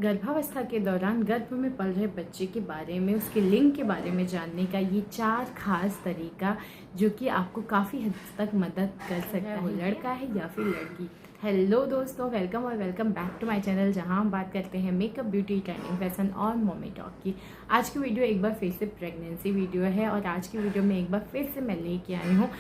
गर्भावस्था के दौरान गर्भ में पल रहे बच्चे के बारे में, उसके लिंग के बारे में जानने का ये 4 खास तरीका जो कि आपको काफ़ी हद तक मदद कर सकता है, वो लड़का है या फिर लड़की। हेलो दोस्तों, वेलकम और welcome back to my channel, जहां हम बात करते हैं मेकअप, ब्यूटी, ट्रेंडिंग, फैशन और मम्मी टॉक की। आज की वीडियो एक बार फिर से प्रेगनेंसी वीडियो है और आज की वीडियो में एक बार फिर से मैं लेके आई हूँ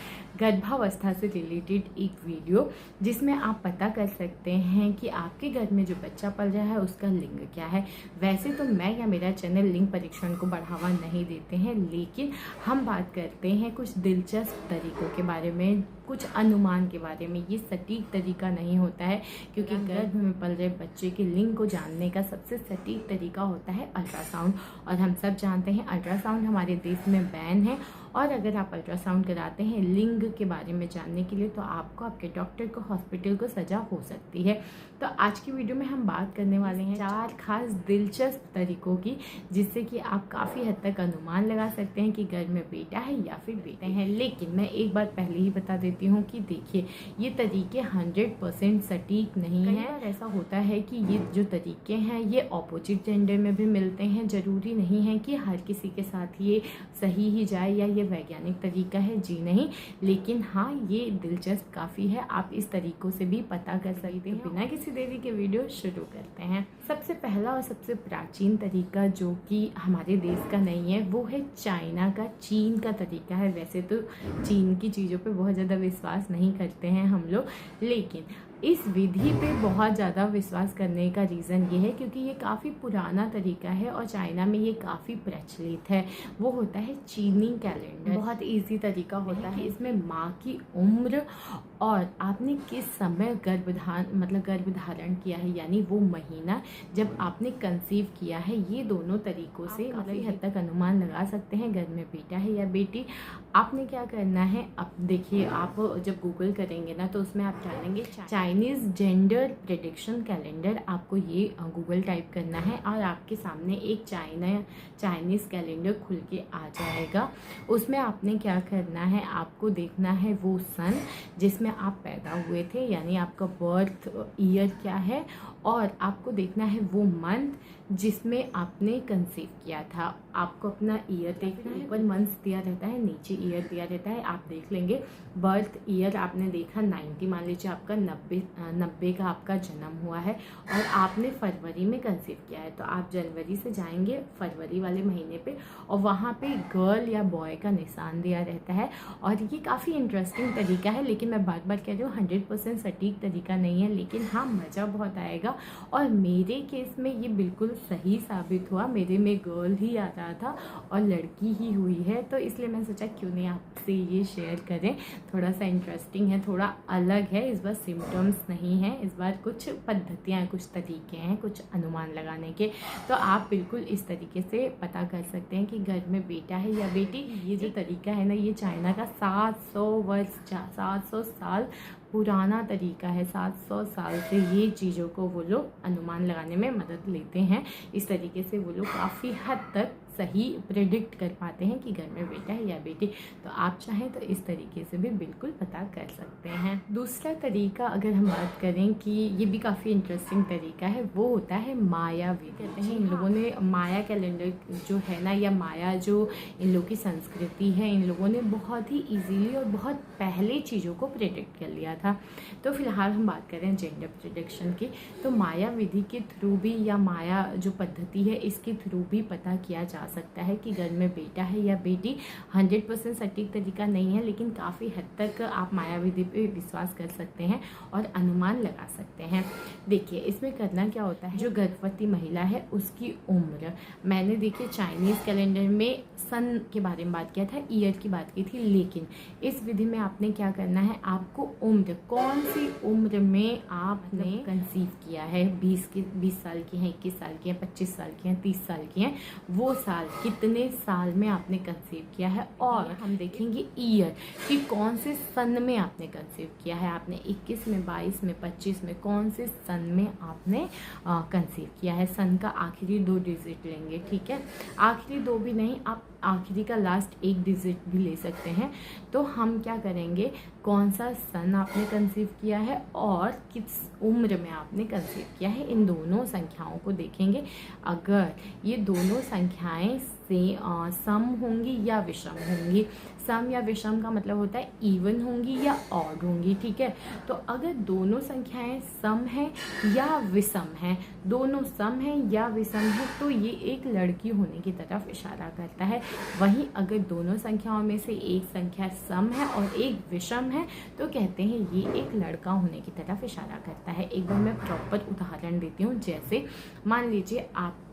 गर्भावस्था से रिलेटेड एक वीडियो, जिसमें आप पता कर सकते हैं कि आपके घर में जो बच्चा पल रहा है उसका लिंग क्या है। वैसे तो मैं या मेरा चैनल लिंग परीक्षण को बढ़ावा नहीं देते हैं, लेकिन हम बात करते हैं कुछ दिलचस्प तरीकों के बारे में, कुछ अनुमान के बारे में। ये सटीक तरीका नहीं होता है, क्योंकि गर्भ में पल रहे बच्चे के लिंग को जानने का सबसे सटीक तरीका होता है अल्ट्रासाउंड। और हम सब जानते हैं अल्ट्रासाउंड हमारे देश में बैन है, और अगर आप अल्ट्रासाउंड कराते हैं लिंग के बारे में जानने के लिए तो आपको, आपके डॉक्टर को, हॉस्पिटल को सजा हो सकती है। तो आज की वीडियो में हम बात करने वाले हैं 4 खास दिलचस्प तरीकों की, जिससे कि आप काफ़ी हद तक अनुमान लगा सकते हैं कि गर्भ में बेटा है या फिर बेटे हैं। लेकिन मैं एक बार पहले ही बता देती हूँ कि देखिए, ये तरीके 100% सटीक नहीं है। ऐसा होता है कि ये जो तरीके हैं ये ऑपोजिट जेंडर में भी मिलते हैं। ज़रूरी नहीं है कि हर किसी के साथ ये सही ही जाए या ये वैज्ञानिक तरीका है, जी नहीं। लेकिन हाँ, ये दिलचस्प काफ़ी है, आप इस तरीकों से भी पता कर सकते हैं। तो बिना किसी देरी के वीडियो शुरू करते हैं। सबसे पहला और सबसे प्राचीन तरीका जो कि हमारे देश का नहीं है, वो है चाइना का, चीन का तरीका है। वैसे तो चीन की चीज़ों पे बहुत ज़्यादा विश्वास नहीं करते हैं हम लोग, लेकिन इस विधि पे बहुत ज़्यादा विश्वास करने का रीज़न ये है क्योंकि ये काफ़ी पुराना तरीका है और चाइना में ये काफ़ी प्रचलित है। वो होता है चीनी कैलेंडर। बहुत इजी तरीका होता है। इसमें माँ की उम्र और आपने किस समय गर्भधारण किया है, यानी वो महीना जब आपने कंसीव किया है, ये दोनों तरीकों से काफ़ी हद तक अनुमान लगा सकते हैं घर में बेटा है या बेटी। आपने क्या करना है, अब देखिए, आप जब गूगल करेंगे ना तो उसमें आप जानेंगे चाइनीज़ जेंडर प्रेडिक्शन कैलेंडर। आपको ये गूगल टाइप करना है और आपके सामने एक चाइनीज़ कैलेंडर खुल के आ जाएगा। उसमें आपने क्या करना है, आपको देखना है वो सन जिसमें आप पैदा हुए थे, यानी आपका बर्थ ईयर क्या है, और आपको देखना है वो मंथ जिसमें आपने कंसीव किया था। आपको अपना ईयर देखना है, ऊपर मंथ्स दिया रहता है, नीचे ईयर दिया रहता है। आप देख लेंगे बर्थ ईयर आपने देखा 90, मान लीजिए आपका 90 का आपका जन्म हुआ है और आपने फरवरी में कंसीव किया है, तो आप जनवरी से जाएंगे फरवरी वाले महीने पे और वहाँ पे गर्ल या बॉय का निशान दिया रहता है। और ये काफ़ी इंटरेस्टिंग तरीका है, लेकिन मैं बार बार कह रही हूँ 100% सटीक तरीका नहीं है, लेकिन हाँ, मज़ा बहुत आएगा। और मेरे केस में ये बिल्कुल सही साबित हुआ। मेरे में गर्ल ही आ रहा था और लड़की ही हुई है, तो इसलिए मैं सोचा क्यों नहीं आपसे ये शेयर करें। थोड़ा सा इंटरेस्टिंग है, थोड़ा अलग है। इस बार सिम्टम्स नहीं है, इस बार कुछ पद्धतियाँ, कुछ तरीके हैं, कुछ अनुमान लगाने के। तो आप बिल्कुल इस तरीके से पता कर सकते हैं कि घर में बेटा है या बेटी। ये जो तरीका है ना, ये चाइना का 700 साल पुराना तरीका है। 700 साल से ये चीज़ों को वो लोग अनुमान लगाने में मदद लेते हैं। इस तरीके से वो लोग काफ़ी हद तक सही प्रेडिक्ट कर पाते हैं कि घर में बेटा है या बेटी। तो आप चाहें तो इस तरीके से भी बिल्कुल पता कर सकते हैं। दूसरा तरीका अगर हम बात करें कि ये भी काफ़ी इंटरेस्टिंग तरीका है, वो होता है माया विधि। कहते हैं इन लोगों ने माया कैलेंडर जो है ना, या माया जो इन लोगों की संस्कृति है, इन लोगों ने बहुत ही ईजीली और बहुत पहले चीज़ों को प्रेडिक्ट कर लिया था। तो फिलहाल हम बात करें जेंडर प्रेडिक्शन की, तो माया विधि के थ्रू भी, या माया जो पद्धति है इसके थ्रू भी पता किया जा सकता है कि घर में बेटा है या बेटी। 100% सटीक तरीका नहीं है, लेकिन काफ़ी हद तक आप माया विधि पे विश्वास कर सकते हैं और अनुमान लगा सकते हैं। देखिए, इसमें करना क्या होता है, जो गर्भवती महिला है उसकी उम्र, मैंने देखिए चाइनीज़ कैलेंडर में सन के बारे में बात किया था, ईयर की बात की थी, लेकिन इस विधि में आपने क्या करना है, आपको उम्र, कौन सी उम्र में आपने कंसीव किया है, 20 साल की हैं, 21 साल की हैं, 25 साल की हैं, 30 साल की हैं, वो साल कितने साल में आपने कंसीव किया है। और हम देखेंगे ईयर कि कौन से सन में आपने कंसीव किया है। आपने 21 में, 22 में, 25 में, कौन से सन में आपने कंसीव किया है। सन का आखिरी 2 डिजिट लेंगे, ठीक है। आखिरी 2 भी नहीं, आप आखिरी का लास्ट 1 डिजिट भी ले सकते हैं। तो हम क्या करेंगे, कौन सा सन आपने कंसीव किया है और किस उम्र में आपने कंसीव किया है, इन दोनों संख्याओं को देखेंगे। अगर ये दोनों संख्याएं से सम होंगी या विषम होंगी, सम या विषम का मतलब होता है इवन होंगी या ऑड होंगी, ठीक है। तो अगर दोनों संख्याएं सम हैं या विषम हैं, दोनों सम हैं या विषम है, तो ये एक लड़की होने की तरफ इशारा करता है। वहीं अगर दोनों संख्याओं में से एक संख्या सम है और एक विषम है, तो कहते हैं ये एक लड़का होने की तरफ इशारा करता है। एक बार मैं प्रॉपर उदाहरण देती हूँ। जैसे मान लीजिए आपकी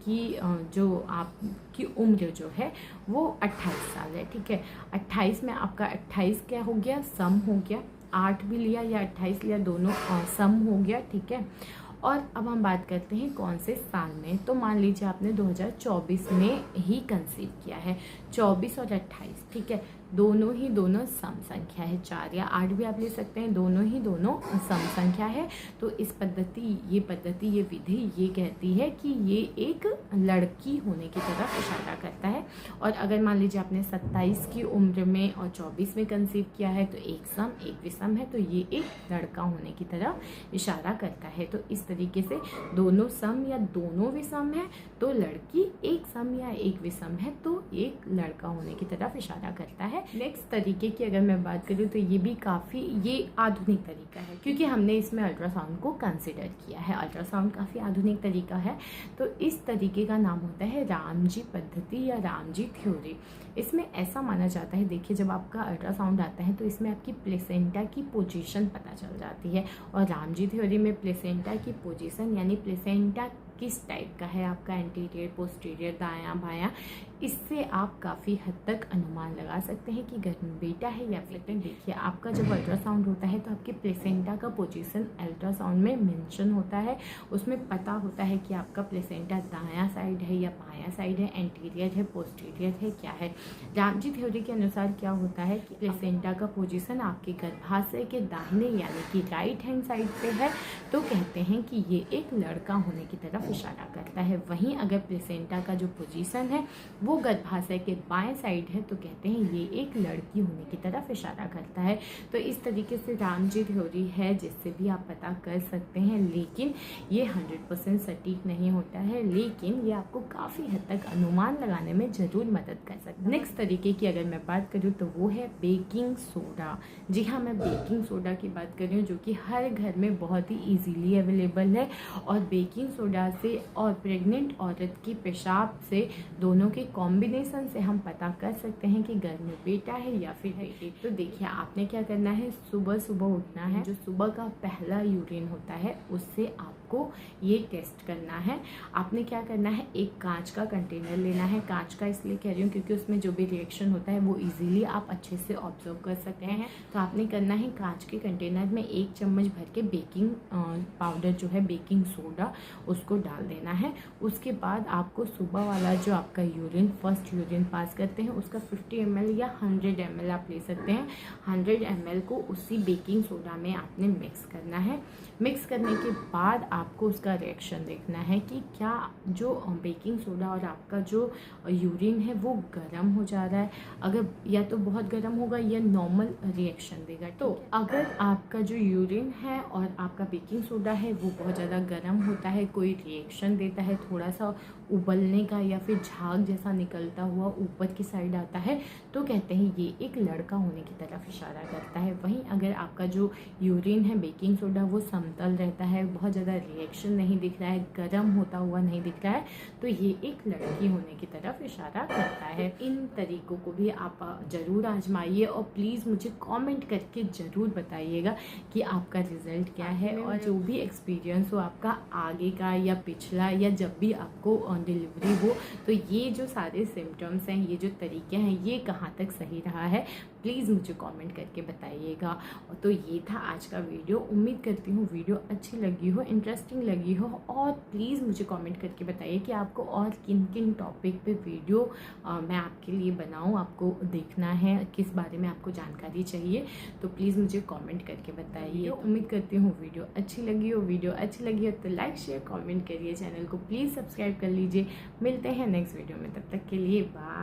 उम्र जो है वो 28 साल है, ठीक है। 28 में आपका 28 क्या हो गया, सम हो गया। 8 भी लिया या 28 लिया, दोनों सम हो गया, ठीक है। और अब हम बात करते हैं कौन से साल में। तो मान लीजिए आपने 2024 में ही कंसीव किया है, 24 और 28, ठीक है। दोनों सम संख्या है, 4 या 8 भी आप ले सकते हैं, दोनों सम संख्या है। तो इस ये विधि ये कहती है कि ये एक लड़की होने की तरफ इशारा करता है। और अगर मान लीजिए आपने 27 की उम्र में और 24 में कंसीव किया है, तो एक सम एक विषम है, तो ये एक लड़का होने की तरफ इशारा करता है। तो इस तरीके से दोनों सम या दोनों विषम है तो लड़की, एक सम या एक विषम है तो एक लड़का होने की तरफ इशारा करता है। नेक्स्ट तरीके की अगर मैं बात करूँ तो ये आधुनिक तरीका है, क्योंकि हमने इसमें अल्ट्रासाउंड को कंसिडर किया है। अल्ट्रासाउंड काफ़ी आधुनिक तरीका है। तो इस तरीके का नाम होता है रामजी पद्धति या रामजी थ्योरी। इसमें ऐसा माना जाता है, देखिए जब आपका अल्ट्रासाउंड आता है तो इसमें आपकी प्लेसेंटा की पोजीशन पता चल जाती है। और रामजी थ्योरी में प्लेसेंटा की पोजीशन यानी प्लेसेंटा किस टाइप का है, आपका एंटीरियर, पोस्टीरियर, दायां बायां, इससे आप काफ़ी हद तक अनुमान लगा सकते हैं कि घर में बेटा है या फिर। देखिए आपका जब अल्ट्रासाउंड होता है तो आपके प्लेसेंटा का पोजीशन अल्ट्रासाउंड में मेंशन होता है। उसमें पता होता है कि आपका प्लेसेंटा दायां साइड है या बायां साइड है, एंटीरियर है, पोस्टीरियर है, क्या है। रामजी थ्योरी के अनुसार क्या होता है कि प्लेसेंटा का पोजीशन आपके गर्भाशय के दाहिने यानी कि राइट हैंड साइड पे है, तो कहते हैं कि ये एक लड़का होने की तरफ इशारा करता है। वहीं अगर प्लेसेंटा का जो पोजीशन है वो गर्भाशय के बाएं साइड है, तो कहते हैं ये एक लड़की होने की तरफ इशारा करता है। तो इस तरीके से रामजी थ्योरी है जिससे भी आप पता कर सकते हैं, लेकिन ये 100% सटीक नहीं होता है, लेकिन ये आपको काफ़ी हद तक अनुमान लगाने में ज़रूर मदद कर सकता है। नेक्स्ट तरीके की अगर मैं बात करूँ तो वो है बेकिंग सोडा। जी हाँ, मैं बेकिंग सोडा की बात कर रही हूँ, जो कि हर घर में बहुत ही ईजीली अवेलेबल है। और बेकिंग सोडा से और प्रेग्नेंट औरत की पेशाब से, दोनों के कॉम्बिनेशन से हम पता कर सकते हैं कि घर में बेटा है या फिर बेटी। तो देखिए आपने क्या करना है, सुबह सुबह उठना है, जो सुबह का पहला यूरिन होता है उससे आपको ये टेस्ट करना है। आपने क्या करना है, एक कांच का कंटेनर लेना है। कांच का इसलिए कह रही हूँ क्योंकि उसमें जो भी रिएक्शन होता है वो इजीली आप अच्छे से ऑब्जर्व कर सकते हैं। तो आपने करना है, कांच के कंटेनर में 1 चम्मच भर के बेकिंग पाउडर जो है, बेकिंग सोडा, उसको डाल देना है। उसके बाद आपको सुबह वाला जो आपका यूरिन, फर्स्ट यूरिन पास करते हैं, उसका 50 ml या 100 ml आप ले सकते हैं। 100 ml को उसी बेकिंग सोडा में आपने मिक्स करना है। मिक्स करने के बाद आपको उसका रिएक्शन देखना है कि क्या जो बेकिंग सोडा और आपका जो यूरिन है वो गर्म हो जा रहा है। अगर या तो बहुत गर्म होगा या नॉर्मल रिएक्शन देगा। तो अगर आपका जो यूरिन है और आपका बेकिंग सोडा है वो बहुत ज़्यादा गर्म होता है, कोई रिएक्शन देता है, थोड़ा सा उबलने का या फिर झाग जैसा निकलता हुआ ऊपर की साइड आता है, तो कहते हैं ये एक लड़का होने की तरफ इशारा करता है। वहीं अगर आपका जो यूरिन है, बेकिंग सोडा, वो समतल रहता है, बहुत ज़्यादा रिएक्शन नहीं दिख रहा है, गर्म होता हुआ नहीं दिख रहा है, तो ये एक लड़की होने की तरफ इशारा करता है। इन तरीकों को भी आप ज़रूर आजमाइए और प्लीज़ मुझे कमेंट करके ज़रूर बताइएगा कि आपका रिज़ल्ट क्या है। और जो भी एक्सपीरियंस हो आपका आगे का या पिछला, या जब भी आपको डिलीवरी हो, तो ये जो सारे सिम्टम्स हैं, ये जो तरीके हैं, ये कहाँ तक सही रहा है, प्लीज़ मुझे कमेंट करके बताइएगा। तो ये था आज का वीडियो। उम्मीद करती हूँ वीडियो अच्छी लगी हो, इंटरेस्टिंग लगी हो। और प्लीज़ मुझे कमेंट करके बताइए कि आपको और किन किन टॉपिक पे वीडियो मैं आपके लिए बनाऊँ, आपको देखना है, किस बारे में आपको जानकारी चाहिए, तो प्लीज़ मुझे कमेंट करके बताइए। उम्मीद करती हूँ वीडियो अच्छी लगी हो तो लाइक शेयर कमेंट करिए, चैनल को प्लीज़ सब्सक्राइब कर लीजिए। मिलते हैं नेक्स्ट वीडियो में, तब तक के लिए बाय।